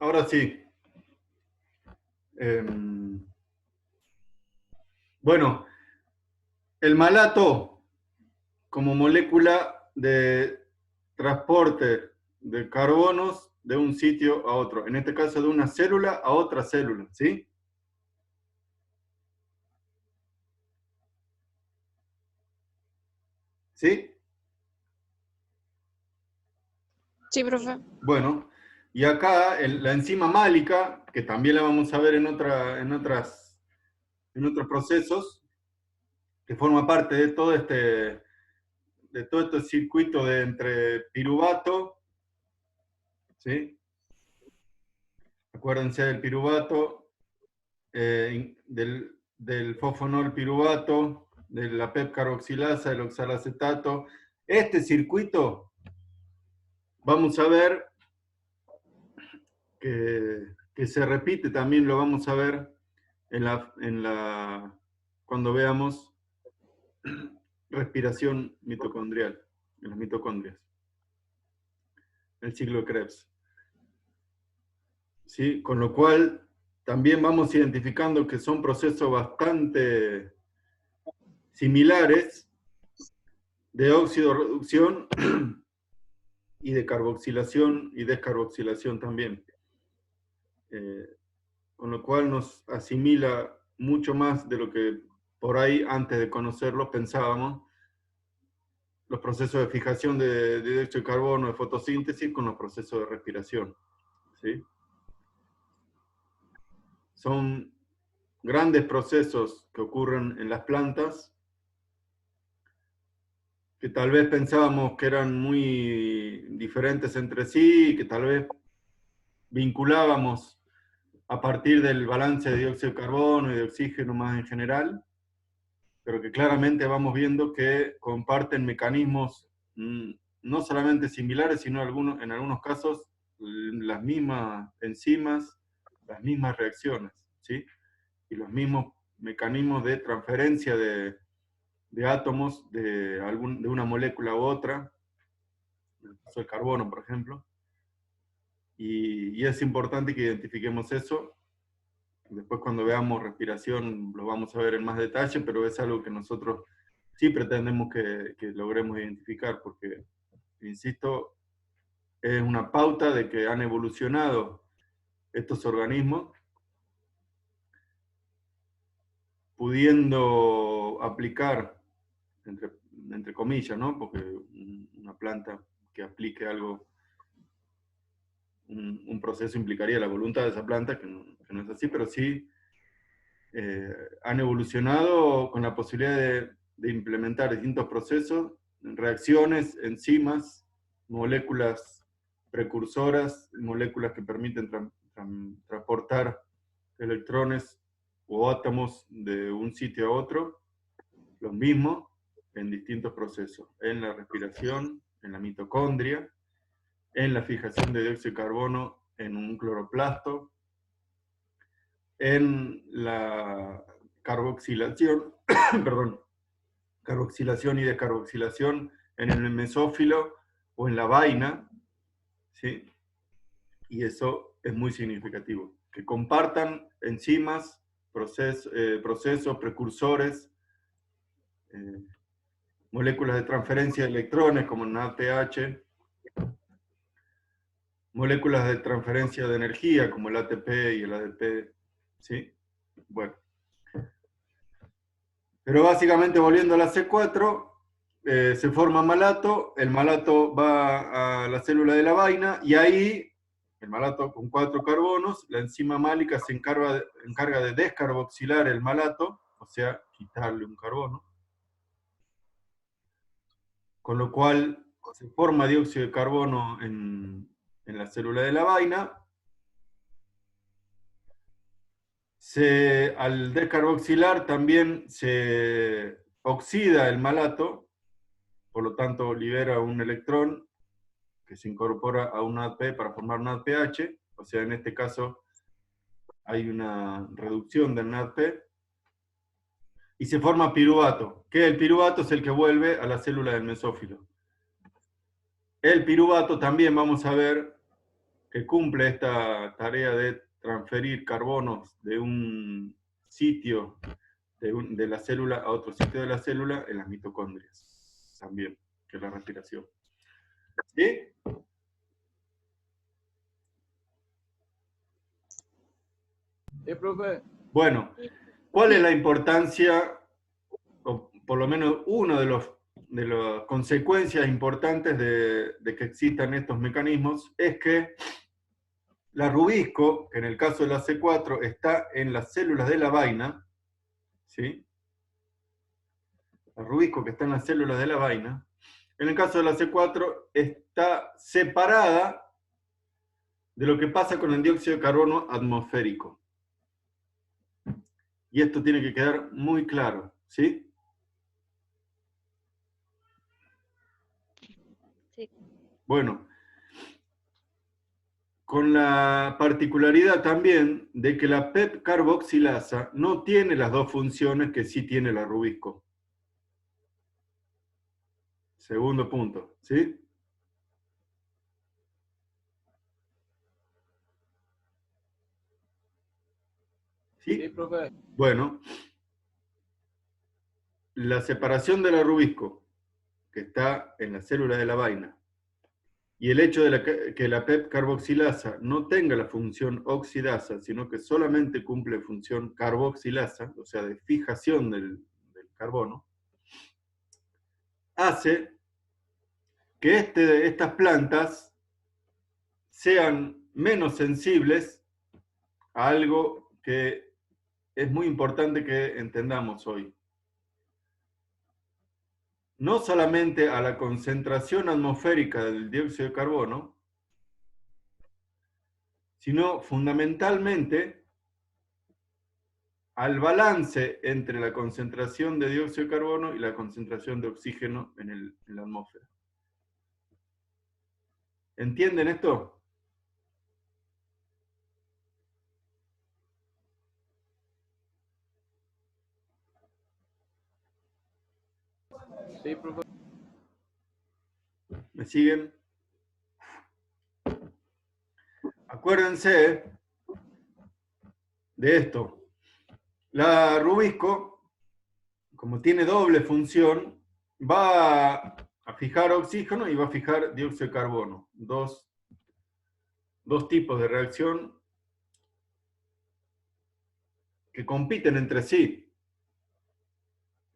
Ahora sí. Em, bueno, el malato como molécula de transporte de carbonos de un sitio a otro. En este caso, de una célula a otra célula, ¿sí? ¿Sí? Sí, profe. Bueno, y acá la enzima málica, que también la vamos a ver en otros procesos, que forma parte de todo este circuito de entre piruvato, ¿sí? Acuérdense del piruvato, del fosfonol piruvato, de la PEP carboxilasa, del oxalacetato. Este circuito, vamos a ver que se repite, también lo vamos a ver cuando veamos respiración mitocondrial, en las mitocondrias, el ciclo de Krebs. ¿Sí? Con lo cual, también vamos identificando que son procesos bastante similares de óxido reducción y de carboxilación y descarboxilación también. Eh, con lo cual nos asimila mucho más de lo que por ahí antes de conocerlo pensábamos, los procesos de fijación de dióxido de carbono, de fotosíntesis con los procesos de respiración. ¿Sí? Son grandes procesos que ocurren en las plantas que tal vez pensábamos que eran muy diferentes entre sí, que tal vez vinculábamos a partir del balance de dióxido de carbono y de oxígeno más en general, pero que claramente vamos viendo que comparten mecanismos no solamente similares, sino en algunos casos las mismas enzimas, las mismas reacciones, ¿sí? Y los mismos mecanismos de transferencia de átomos de una molécula u otra, en el caso del carbono, por ejemplo, y es importante que identifiquemos eso. Después cuando veamos respiración lo vamos a ver en más detalle, pero es algo que nosotros sí pretendemos que logremos identificar, porque, insisto, es una pauta de que han evolucionado estos organismos, pudiendo aplicar, entre, entre comillas, ¿no? Porque una planta que aplique algo, un proceso implicaría la voluntad de esa planta, que no es así, pero sí han evolucionado con la posibilidad de implementar distintos procesos, reacciones, enzimas, moléculas precursoras, moléculas que permiten transportar electrones o átomos de un sitio a otro, lo mismo en distintos procesos, en la respiración, en la mitocondria, en la fijación de dióxido de carbono en un cloroplasto, en la carboxilación, perdón, carboxilación y descarboxilación en el mesófilo o en la vaina, ¿sí? Y eso es muy significativo. Que compartan enzimas, procesos, precursores, eh, moléculas de transferencia de electrones como el NADPH, moléculas de transferencia de energía como el ATP y el ADP, ¿sí? Bueno, pero básicamente volviendo a la C4, se forma malato, el malato va a la célula de la vaina y ahí, el malato con 4 carbonos, la enzima málica se encarga de descarboxilar el malato, o sea, quitarle un carbono, con lo cual se forma dióxido de carbono en la célula de la vaina. Al descarboxilar también se oxida el malato, por lo tanto libera un electrón que se incorpora a un ADP para formar un ADPH, o sea, en este caso hay una reducción del NADP, y se forma piruvato, que el piruvato es el que vuelve a la célula del mesófilo. El piruvato también vamos a ver que cumple esta tarea de transferir carbonos de un sitio de la célula a otro sitio de la célula en las mitocondrias, también, que es la respiración. ¿Sí? Sí, profe. Bueno, ¿cuál es la importancia, o por lo menos una de las consecuencias importantes de que existan estos mecanismos? Es que la rubisco, que en el caso de la C4 está en las células de la vaina, ¿sí? La rubisco que está en las células de la vaina, en el caso de la C4 está separada de lo que pasa con el dióxido de carbono atmosférico. Y esto tiene que quedar muy claro, ¿sí? Sí. Bueno, con la particularidad también de que la PEP carboxilasa no tiene las dos funciones que sí tiene la rubisco. Segundo punto, ¿sí? Sí, ¿Sí? profe. Bueno, la separación de la rubisco, que está en la célula de la vaina, y el hecho de que la PEP carboxilasa no tenga la función oxidasa, sino que solamente cumple función carboxilasa, o sea, de fijación del carbono, hace que estas plantas sean menos sensibles a algo que es muy importante que entendamos hoy. No solamente a la concentración atmosférica del dióxido de carbono, sino fundamentalmente al balance entre la concentración de dióxido de carbono y la concentración de oxígeno en la atmósfera. ¿Entienden esto? Sí, profe. ¿Me siguen? Acuérdense de esto. La rubisco, como tiene doble función, va a fijar oxígeno y va a fijar dióxido de carbono. Dos tipos de reacción que compiten entre sí.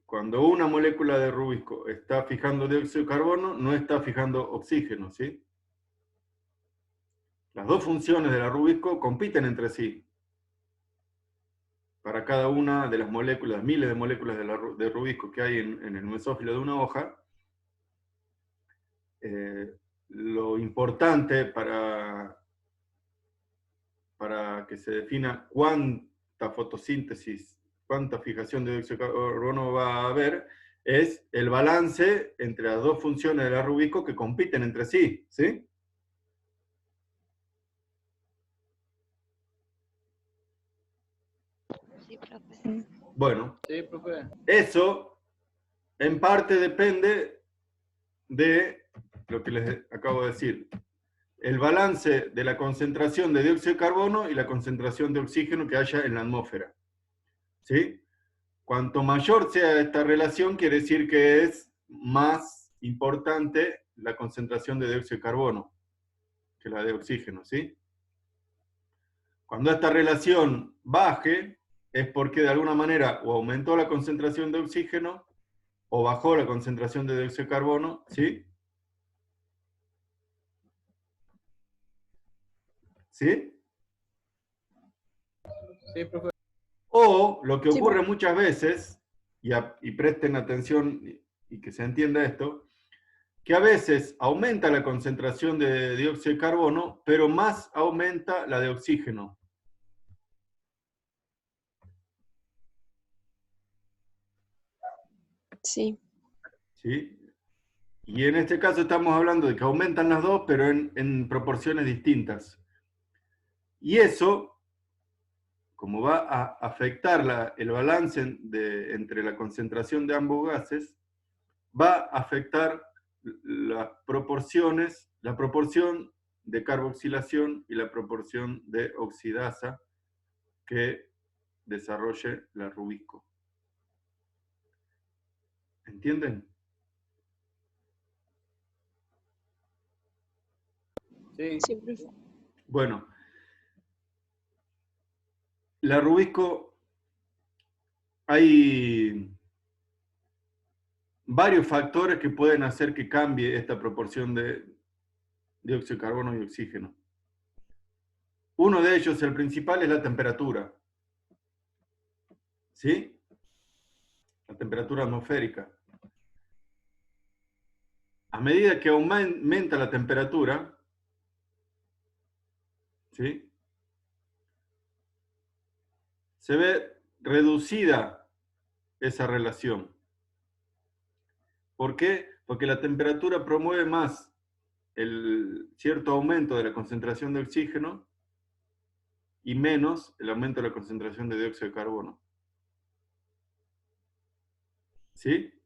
Cuando una molécula de rubisco está fijando dióxido de carbono, no está fijando oxígeno, ¿sí? Las dos funciones de la rubisco compiten entre sí. Para cada una de las moléculas, miles de moléculas de rubisco que hay en el mesófilo de una hoja, lo importante para que se defina cuánta fotosíntesis, cuánta fijación de dióxido de carbono va a haber, es el balance entre las dos funciones de la rubisco que compiten entre sí, ¿sí? Sí, profe. Bueno, Sí, profe. eso en parte depende de lo que les acabo de decir. El balance de la concentración de dióxido de carbono y la concentración de oxígeno que haya en la atmósfera, ¿sí? Cuanto mayor sea esta relación, quiere decir que es más importante la concentración de dióxido de carbono que la de oxígeno, ¿sí? Cuando esta relación baje, es porque de alguna manera o aumentó la concentración de oxígeno o bajó la concentración de dióxido de carbono, ¿sí? ¿Sí? Sí, profe. O lo que Sí, ocurre profe. muchas veces, y presten atención y que se entienda esto, que a veces aumenta la concentración de dióxido de carbono, pero más aumenta la de oxígeno. Sí. ¿Sí? Y en este caso estamos hablando de que aumentan las dos, pero en proporciones distintas. Y eso, como va a afectar el balance entre la concentración de ambos gases, va a afectar las proporciones, la proporción de carboxilación y la proporción de oxidasa que desarrolle la rubisco. ¿Entienden? Sí. Sí, profe. Bueno, la rubisco, hay varios factores que pueden hacer que cambie esta proporción de dióxido de carbono y oxígeno. Uno de ellos, el principal, es la temperatura. ¿Sí? La temperatura atmosférica. A medida que aumenta la temperatura, ¿sí?, se ve reducida esa relación. ¿Por qué? Porque la temperatura promueve más el cierto aumento de la concentración de oxígeno y menos el aumento de la concentración de dióxido de carbono. ¿Sí?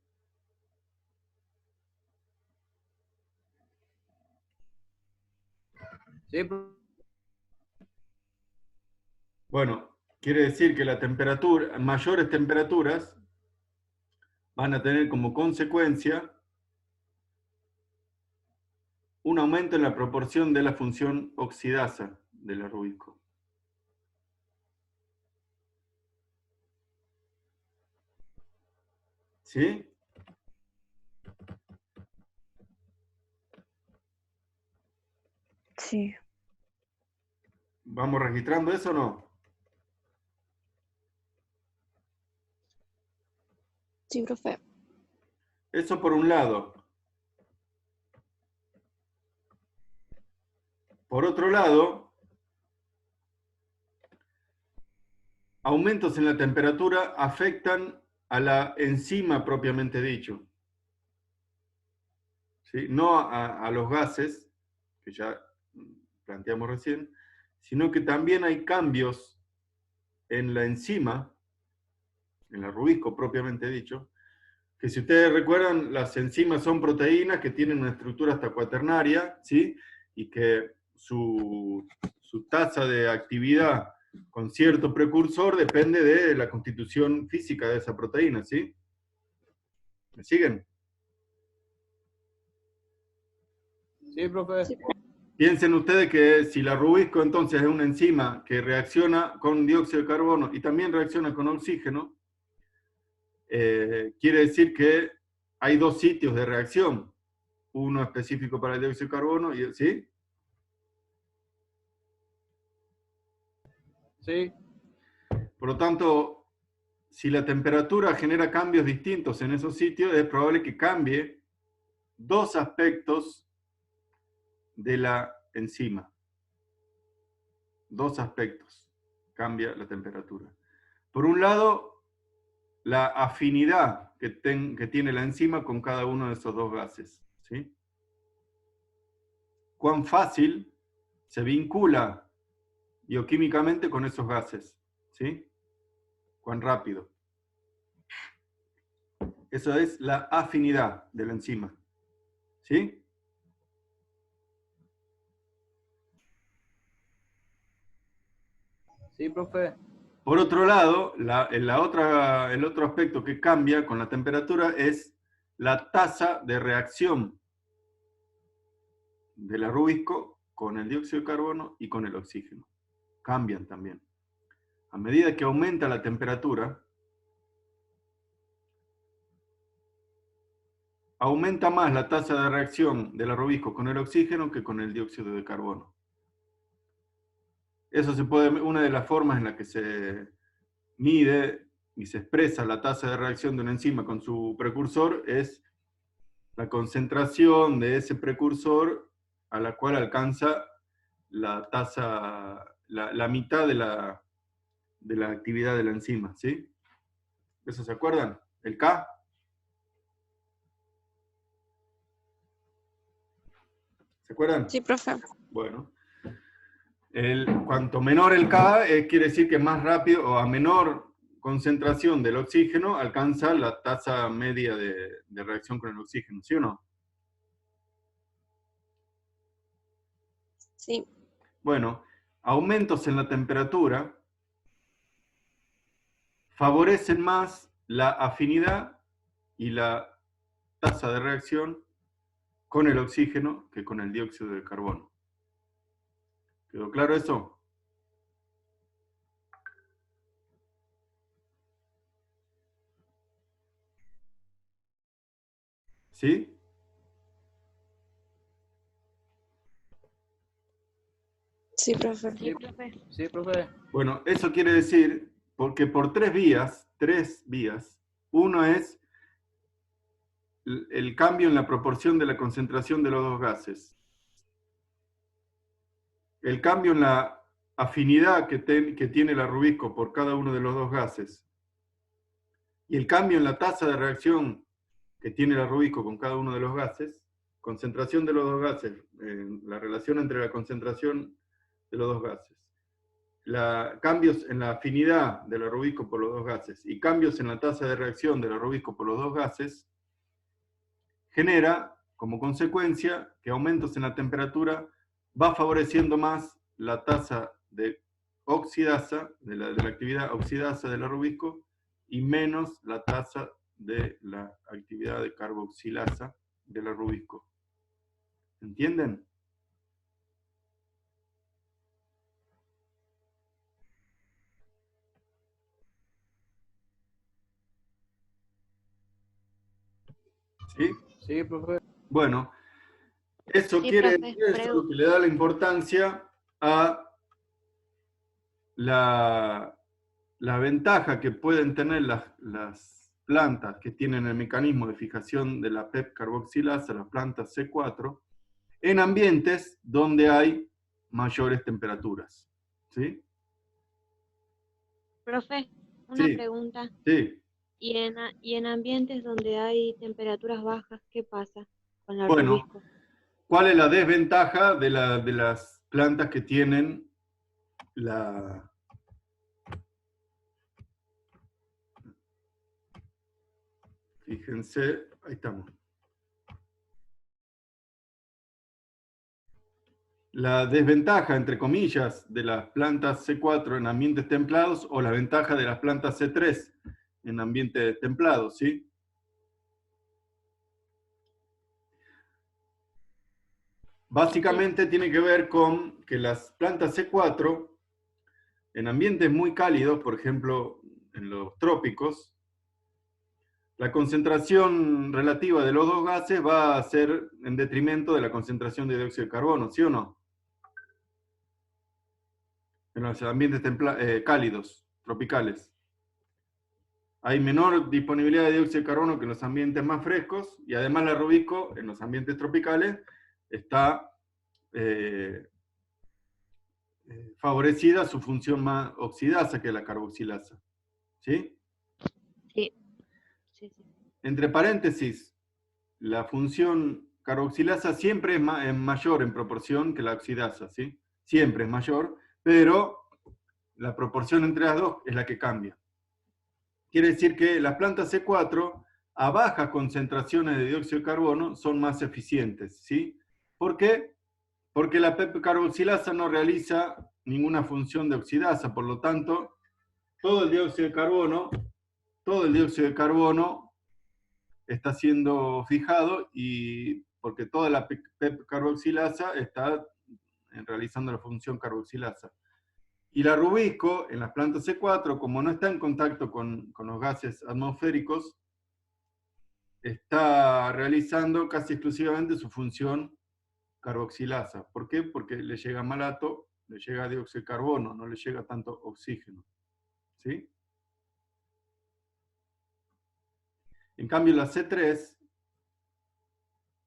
Sí, profe. Bueno, quiere decir que la temperatura, mayores temperaturas van a tener como consecuencia un aumento en la proporción de la función oxidasa de la rubisco. ¿Sí? Sí. ¿Vamos registrando eso o no? Sí, profe. Eso por un lado. Por otro lado, aumentos en la temperatura afectan a la enzima propiamente dicho. ¿Sí? No a los gases, que ya planteamos recién, sino que también hay cambios en la enzima, en la rubisco propiamente dicho, que si ustedes recuerdan, las enzimas son proteínas que tienen una estructura hasta cuaternaria, ¿sí?, y que su tasa de actividad con cierto precursor depende de la constitución física de esa proteína, ¿sí? ¿Me siguen? Sí, profe. Sí. Piensen ustedes que si la rubisco entonces es una enzima que reacciona con dióxido de carbono y también reacciona con oxígeno, quiere decir que hay dos sitios de reacción, uno específico para el dióxido de carbono, ¿sí? Sí. Por lo tanto, si la temperatura genera cambios distintos en esos sitios, es probable que cambie dos aspectos de la enzima. Dos aspectos cambia la temperatura. Por un lado, la afinidad que tiene la enzima con cada uno de esos dos gases, ¿sí? Cuán fácil se vincula bioquímicamente con esos gases, ¿sí? Cuán rápido. Eso es la afinidad de la enzima, ¿sí? Sí, profe. Por otro lado, el otro aspecto que cambia con la temperatura es la tasa de reacción de la rubisco con el dióxido de carbono y con el oxígeno. Cambian también. A medida que aumenta la temperatura, aumenta más la tasa de reacción de la rubisco con el oxígeno que con el dióxido de carbono. Eso se puede, una de las formas en la que se mide y se expresa la tasa de reacción de una enzima con su precursor es la concentración de ese precursor a la cual alcanza la tasa, la mitad de la actividad de la enzima, ¿sí? ¿Eso se acuerdan? ¿El K? ¿Se acuerdan? Sí, profe. Bueno. Cuanto menor el K, quiere decir que más rápido o a menor concentración del oxígeno alcanza la tasa media de reacción con el oxígeno, ¿sí o no? Sí, Bueno, aumentos en la temperatura favorecen más la afinidad y la tasa de reacción con el oxígeno que con el dióxido de carbono. ¿Quedó claro eso? ¿Sí? sí, profe. Sí, sí, profe. Bueno, eso quiere decir porque por tres vías, uno es el cambio en la proporción de la concentración de los dos gases, el cambio en la afinidad que tiene la Rubisco por cada uno de los dos gases, y el cambio en la tasa de reacción que tiene la Rubisco con cada uno de los gases, concentración de los dos gases, la relación entre la concentración de los dos gases, cambios en la afinidad de la Rubisco por los dos gases y cambios en la tasa de reacción de la Rubisco por los dos gases, genera como consecuencia que aumentos en la temperatura va favoreciendo más la tasa de oxidasa, de la actividad oxidasa de la Rubisco, y menos la tasa de la actividad de carboxilasa de la Rubisco. ¿Entienden? ¿Sí? Sí, profe. Bueno, eso Sí, quiere profe. decir eso, que le da la importancia a la ventaja que pueden tener las plantas que tienen el mecanismo de fijación de la PEP carboxilasa, las plantas C4, en ambientes donde hay mayores temperaturas. ¿Sí? Profe, una Sí, pregunta. sí. Y en ambientes donde hay temperaturas bajas, qué pasa con la Bueno, rubisco? ¿cuál es la desventaja de las plantas que tienen la... Fíjense, ahí estamos. La desventaja, entre comillas, de las plantas C4 en ambientes templados o la ventaja de las plantas C3 en ambientes templados, ¿sí? Básicamente tiene que ver con que las plantas C4 en ambientes muy cálidos, por ejemplo, en los trópicos, la concentración relativa de los dos gases va a ser en detrimento de la concentración de dióxido de carbono, ¿sí o no? En los ambientes cálidos, tropicales. Hay menor disponibilidad de dióxido de carbono que en los ambientes más frescos, y además la Rubisco, en los ambientes tropicales, está favorecida su función más oxidasa que la carboxilasa. ¿Sí? Sí, sí, sí. Entre paréntesis, la función carboxilasa siempre es mayor en proporción que la oxidasa, ¿sí? Siempre es mayor, pero la proporción entre las dos es la que cambia. Quiere decir que las plantas C4 a bajas concentraciones de dióxido de carbono son más eficientes, ¿sí? ¿Por qué? Porque la carboxilasa no realiza ninguna función de oxidasa, por lo tanto, todo el dióxido de carbono está siendo fijado y porque toda la carboxilasa está realizando la función carboxilasa. Y la Rubisco, en las plantas C4, como no está en contacto con los gases atmosféricos, está realizando casi exclusivamente su función carboxilasa. ¿Por qué? Porque le llega malato, le llega dióxido de carbono, no le llega tanto oxígeno. ¿Sí? En cambio, la C3,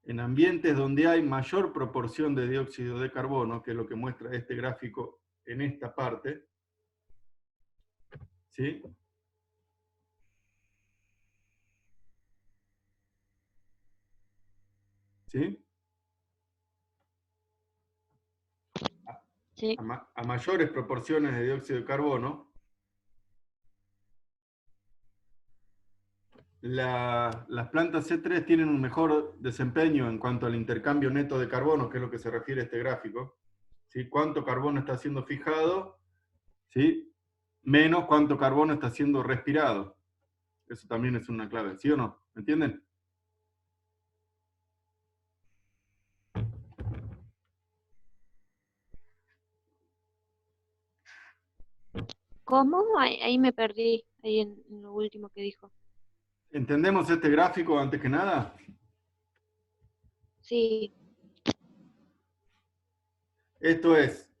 en ambientes donde hay mayor proporción de dióxido de carbono, que es lo que muestra este gráfico en esta parte, ¿sí? ¿Sí? Sí, A mayores proporciones de dióxido de carbono, las plantas C3 tienen un mejor desempeño en cuanto al intercambio neto de carbono, que es lo que se refiere a este gráfico, ¿sí? Cuánto carbono está siendo fijado, ¿sí? Menos cuánto carbono está siendo respirado. Eso también es una clave, ¿sí o no? ¿Me entienden? ¿Cómo? Ahí me perdí, ahí en lo último que dijo. ¿Entendemos este gráfico antes que nada? Sí, Esto es,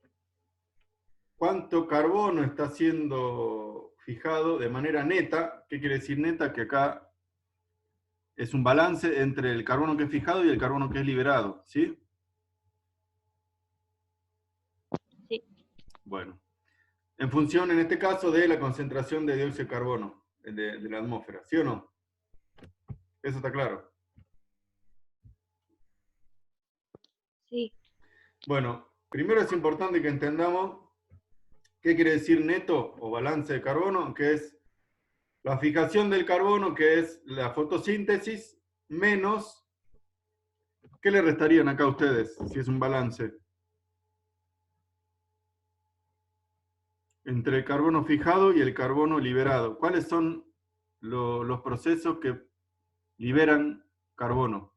cuánto carbono está siendo fijado de manera neta. ¿Qué quiere decir neta? Que acá es un balance entre el carbono que es fijado y el carbono que es liberado, ¿sí? sí, Bueno, en función, en este caso, de la concentración de dióxido de carbono de la atmósfera, ¿sí o no? Eso está claro. sí, Bueno, primero es importante que entendamos qué quiere decir neto o balance de carbono, que es la fijación del carbono, que es la fotosíntesis, menos, ¿qué le restarían acá a ustedes si es un balance? Entre el carbono fijado y el carbono liberado. ¿Cuáles son los procesos que liberan carbono?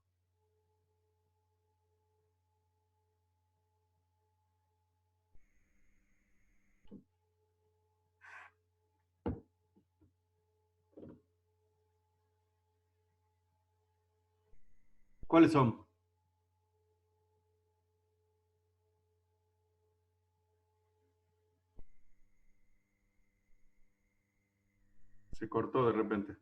¿Cuáles son? Se cortó de repente.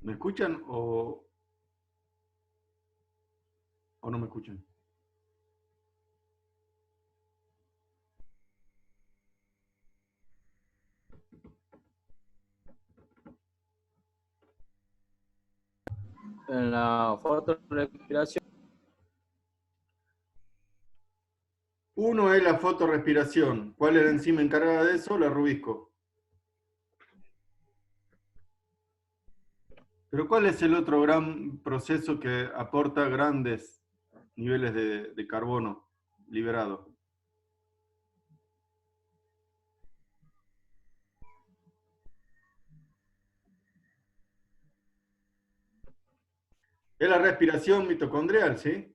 ¿Me escuchan o no me escuchan? En la fotorrespiración. Uno es la fotorrespiración. ¿Cuál es la enzima encargada de eso? La rubisco. Pero ¿cuál es el otro gran proceso que aporta grandes niveles de carbono liberado? Es la respiración mitocondrial, ¿sí?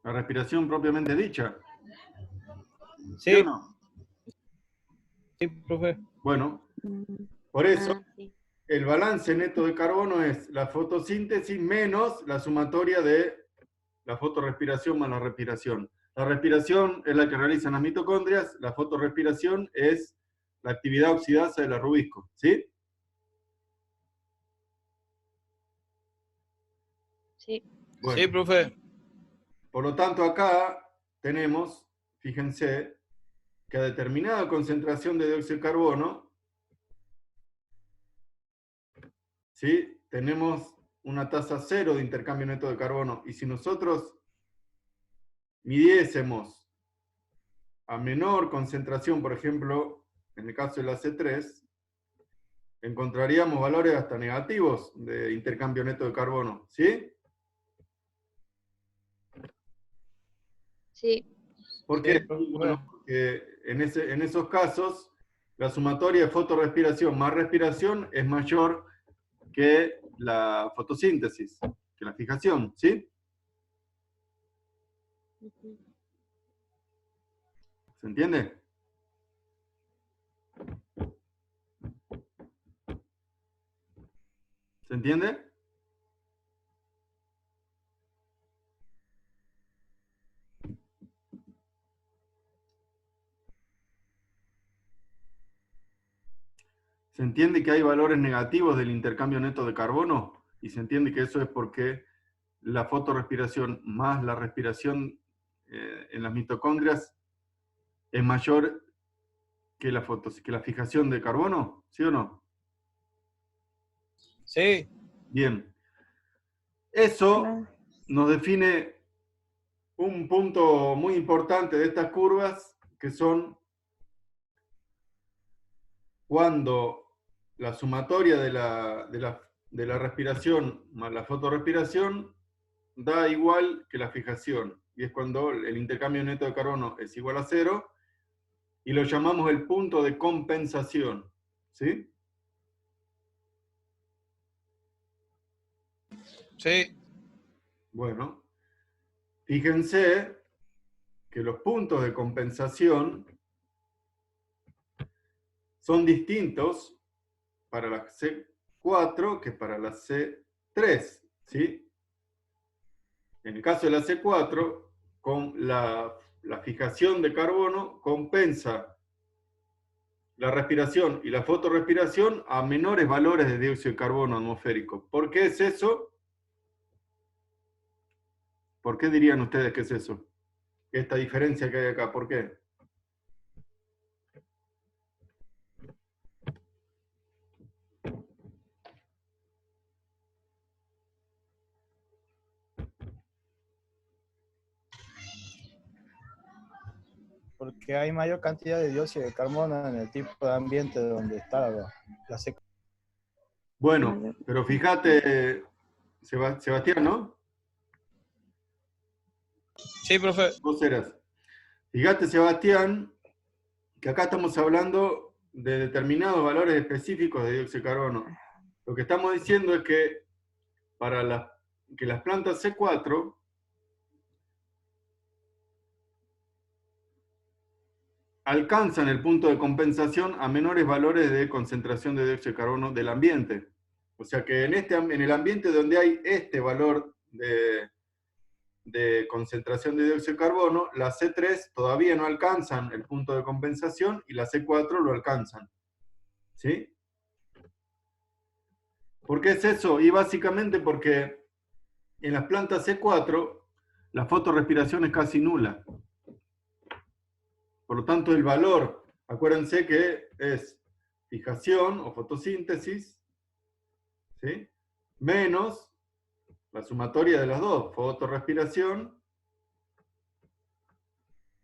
La respiración propiamente dicha. ¿Sí o Sí, no? sí, profe. Bueno, mm, por eso sí, el balance neto de carbono es la fotosíntesis menos la sumatoria de la fotorrespiración más la respiración. La respiración es la que realizan las mitocondrias, la fotorrespiración es la actividad oxidasa de la rubisco, ¿sí? sí, Sí, Bueno, profe. por lo tanto acá tenemos, fíjense, que a determinada concentración de dióxido de carbono, ¿sí? Tenemos una tasa cero de intercambio neto de carbono. Y si nosotros midiésemos a menor concentración, por ejemplo, en el caso de la C3, encontraríamos valores hasta negativos de intercambio neto de carbono, ¿sí? sí, ¿Por Sí, qué? profe. Bueno, porque en esos casos, la sumatoria de fotorrespiración más respiración es mayor que la fotosíntesis, que la fijación, ¿sí? ujú, ¿Se entiende? ¿Se entiende? ¿Se entiende que hay valores negativos del intercambio neto de carbono? Y se entiende que eso es porque la fotorrespiración más la respiración en las mitocondrias es mayor que que la fijación de carbono, ¿sí o no? Sí, Bien. Eso Claro. nos define un punto muy importante de estas curvas, que son cuando la sumatoria de la respiración más la fotorrespiración da igual que la fijación, y es cuando el intercambio neto de carbono es igual a 0, y lo llamamos el punto de compensación, ¿sí? Sí. Bueno, fíjense que los puntos de compensación son distintos para la C4 que para la C3, ¿sí? En el caso de la C4, con la fijación de carbono compensa la respiración y la fotorrespiración a menores valores de dióxido de carbono atmosférico. ¿Por qué es eso? ¿Por qué dirían ustedes que es eso? Esta diferencia que hay acá, ¿por qué? Porque hay mayor cantidad de dióxido de carbono en el tipo de ambiente donde está la seca. Bueno, pero fíjate, Sebastián, ¿no? Sí, profe. Vos eras. Fíjate, Sebastián, que acá estamos hablando de determinados valores específicos de dióxido de carbono. Lo que estamos diciendo es que para que las plantas C4 alcanzan el punto de compensación a menores valores de concentración de dióxido de carbono del ambiente. O sea que en el ambiente donde hay este valor de concentración de dióxido de carbono, la C3 todavía no alcanzan el punto de compensación y la C4 lo alcanzan. ¿Sí? ¿Por qué es eso? Y básicamente porque en las plantas C4 la fotorrespiración es casi nula. Por lo tanto, el valor, acuérdense que es fijación o fotosíntesis, ¿sí? Menos la sumatoria de las dos, fotorrespiración,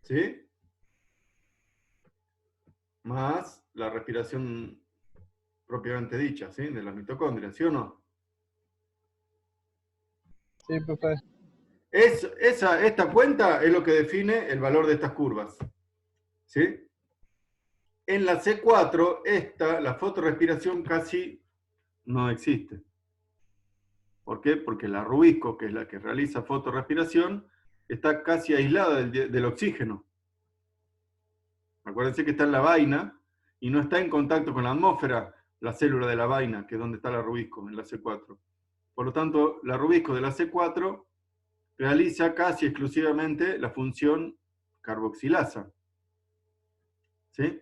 ¿sí? Más la respiración propiamente dicha, ¿sí? De las mitocondrias, ¿sí o no? Sí, profe. Esta cuenta es lo que define el valor de estas curvas, ¿sí? En la C4, la fotorrespiración casi no existe. ¿Por qué? Porque la rubisco, que es la que realiza fotorrespiración, está casi aislada del oxígeno. Acuérdense que está en la vaina y no está en contacto con la atmósfera la célula de la vaina, que es donde está la rubisco, en la C4. Por lo tanto, la rubisco de la C4 realiza casi exclusivamente la función carboxilasa. ¿Sí?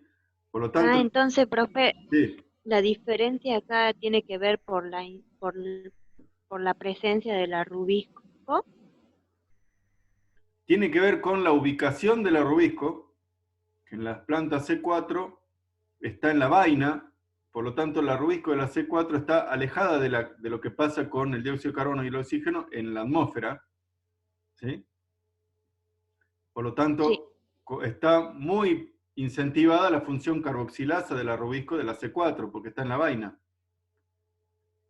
Por lo tanto, entonces, profe, sí. la diferencia acá tiene que ver por la presencia de la rubisco. Tiene que ver con la ubicación de la rubisco, que en las plantas C4 está en la vaina, por lo tanto la rubisco de la C4 está alejada de lo que pasa con el dióxido de carbono y el oxígeno en la atmósfera, ¿sí? Por lo tanto, sí, está muy incentivada la función carboxilasa de la rubisco de la C4, porque está en la vaina.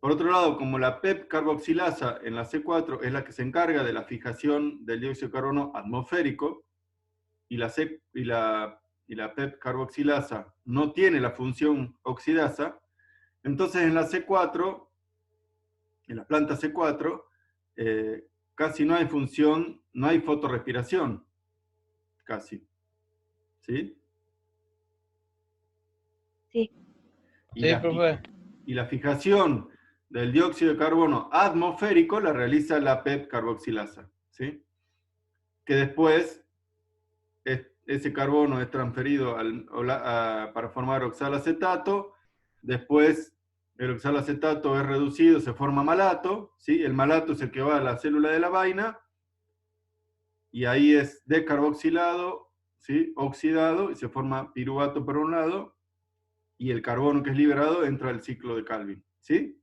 Por otro lado, como la PEP carboxilasa en la C4 es la que se encarga de la fijación del dióxido de carbono atmosférico, y la PEP carboxilasa no tiene la función oxidasa, entonces en la C4, en la planta C4, casi no hay función, no hay fotorrespiración, casi. ¿Sí? sí. Sí, profe. Y la fijación del dióxido de carbono atmosférico la realiza la PEP carboxilasa, ¿sí? Que después ese carbono es transferido para formar oxalacetato, después el oxalacetato es reducido, se forma malato, ¿sí? El malato es el que va a la célula de la vaina, y ahí es descarboxilado, ¿sí? Oxidado, y se forma piruvato por un lado, y el carbono que es liberado entra al ciclo de Calvin, ¿sí?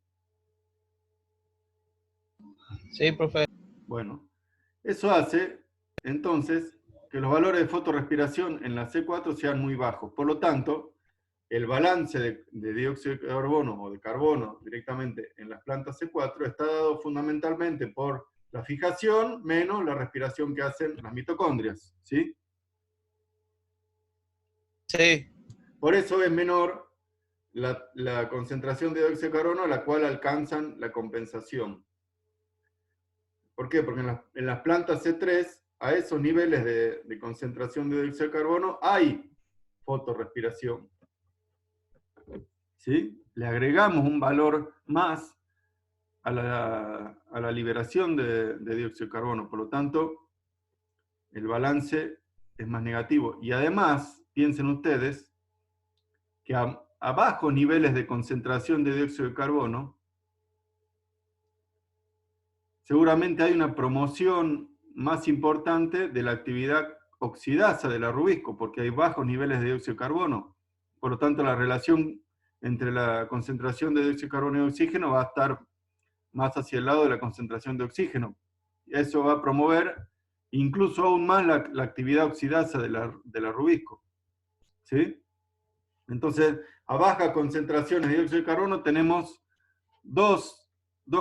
Sí, profe. Bueno, eso hace, entonces, que los valores de fotorrespiración en la C4 sean muy bajos. Por lo tanto, el balance de dióxido de carbono o de carbono directamente en las plantas C4 está dado fundamentalmente por la fijación menos la respiración que hacen las mitocondrias, ¿sí? Sí, Por eso es menor la concentración de dióxido de carbono a la cual alcanzan la compensación. ¿Por qué? Porque en las plantas C3, a esos niveles de concentración de dióxido de carbono, hay fotorrespiración. ¿Sí? Le agregamos un valor más a la liberación de dióxido de carbono. Por lo tanto, el balance es más negativo. Y además, piensen ustedes que a bajos niveles de concentración de dióxido de carbono, seguramente hay una promoción más importante de la actividad oxidasa del arrubisco, porque hay bajos niveles de dióxido de carbono. Por lo tanto, la relación entre la concentración de dióxido de carbono y oxígeno va a estar más hacia el lado de la concentración de oxígeno. Eso va a promover incluso aún más la actividad oxidasa del arrubisco. ¿Sí? Entonces, a bajas concentraciones de dióxido de carbono tenemos dos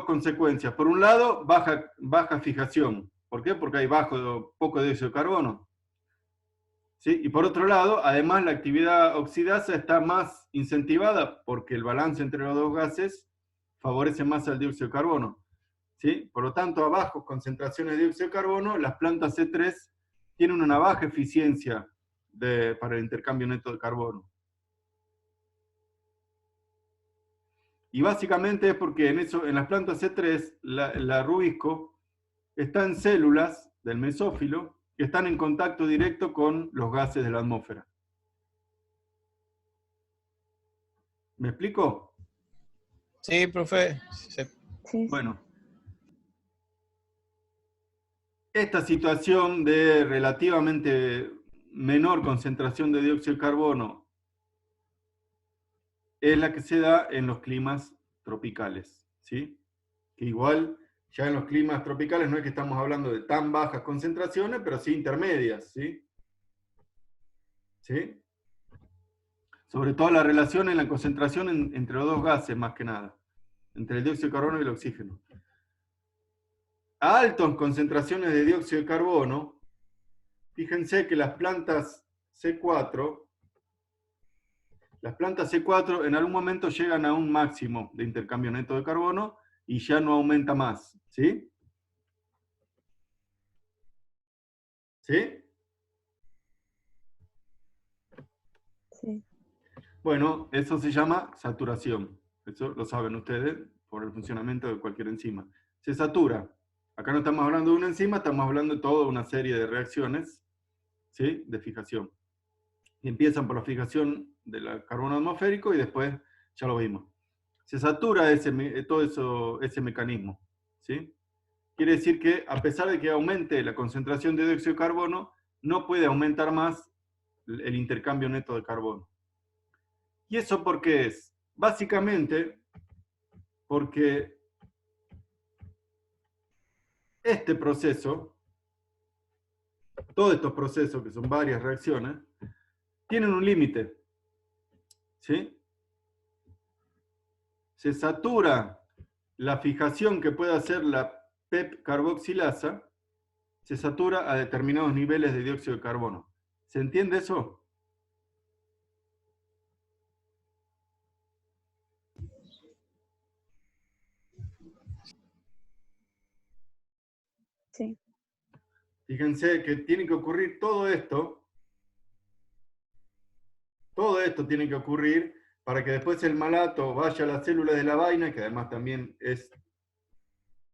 consecuencias. Por un lado, baja fijación. ¿Por qué? Porque hay poco dióxido de carbono. ¿Sí? Y por otro lado, además la actividad oxidasa está más incentivada porque el balance entre los dos gases favorece más al dióxido de carbono. ¿Sí? Por lo tanto, a bajas concentraciones de dióxido de carbono, las plantas C3 tienen una baja eficiencia para el intercambio neto de carbono. Y básicamente es porque en las plantas C3, la rubisco está en células del mesófilo que están en contacto directo con los gases de la atmósfera. ¿Me explico? sí, profe. Sí. Bueno. Esta situación de relativamente menor concentración de dióxido de carbono es la que se da en los climas tropicales, ¿sí? Que igual, ya en los climas tropicales no es que estamos hablando de tan bajas concentraciones, pero sí intermedias, ¿sí? ¿Sí? Sobre todo la relación en la concentración entre los dos gases, más que nada, entre el dióxido de carbono y el oxígeno. A altas concentraciones de dióxido de carbono, fíjense que las plantas C4 en algún momento llegan a un máximo de intercambio neto de carbono y ya no aumenta más, ¿sí? ¿Sí? Sí. Bueno, eso se llama saturación. Eso lo saben ustedes por el funcionamiento de cualquier enzima. Se satura. Acá no estamos hablando de una enzima, estamos hablando de toda una serie de reacciones, ¿sí? De fijación. Y empiezan por la fijación del carbono atmosférico y después, ya lo vimos. Se satura ese mecanismo, ¿sí? Quiere decir que a pesar de que aumente la concentración de dióxido de carbono, no puede aumentar más el intercambio neto de carbono. ¿Y eso por qué es? Básicamente porque este proceso, todos estos procesos, que son varias reacciones, tienen un límite, ¿sí? Se satura la fijación que puede hacer la PEP carboxilasa, se satura a determinados niveles de dióxido de carbono. ¿Se entiende eso? Sí. Fíjense que tiene que ocurrir todo esto tiene que ocurrir para que después el malato vaya a las células de la vaina, que además también es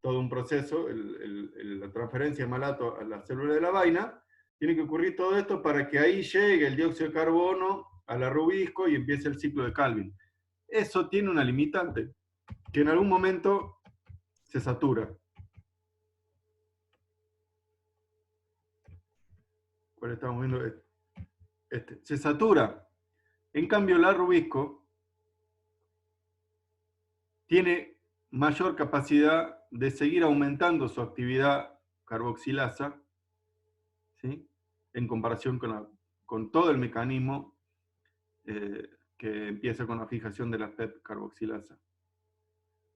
todo un proceso, la transferencia de malato a las células de la vaina, tiene que ocurrir todo esto para que ahí llegue el dióxido de carbono al arrubisco y empiece el ciclo de Calvin. Eso tiene una limitante, que en algún momento se satura. ¿Cuál estamos viendo? Se satura. En cambio, el arrubisco tiene mayor capacidad de seguir aumentando su actividad carboxilasa, ¿sí? En comparación con todo el mecanismo que empieza con la fijación de la PEP carboxilasa.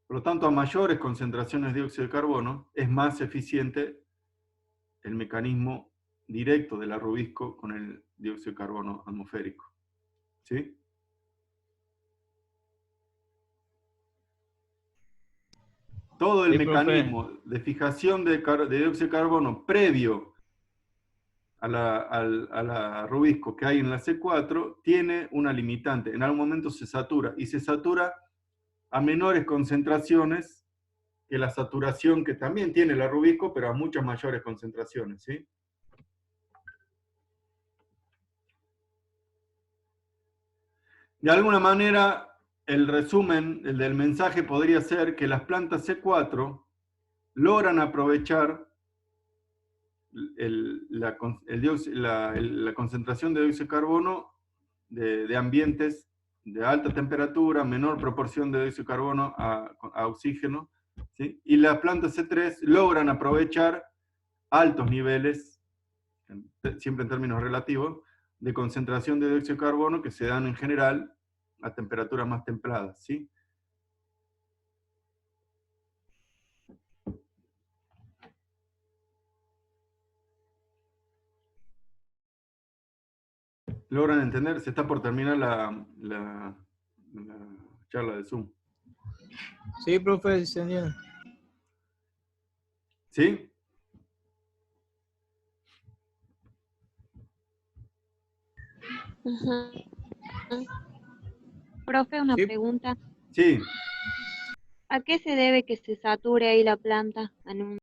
Por lo tanto, a mayores concentraciones de dióxido de carbono, es más eficiente el mecanismo directo del arrubisco con el dióxido de carbono atmosférico. ¿Sí? Todo el Sí, profe. mecanismo de fijación de dióxido de carbono previo al arrubisco que hay en la C4 tiene una limitante. En algún momento se satura, y se satura a menores concentraciones que la saturación que también tiene el arrubisco, pero a muchas mayores concentraciones, ¿sí? De alguna manera, el resumen del mensaje podría ser que las plantas C4 logran aprovechar la concentración de dióxido de carbono de ambientes de alta temperatura, menor proporción de dióxido de carbono a oxígeno, ¿sí? Y las plantas C3 logran aprovechar altos niveles, siempre en términos relativos, de concentración de dióxido de carbono que se dan en general a temperaturas más templadas, ¿sí? ¿Logran entender? Se está por terminar la charla de Zoom. Sí, profe, señor. ¿Sí? Ajá. Profe, una Sí. pregunta. Sí. ¿A qué se debe que se sature ahí la planta en un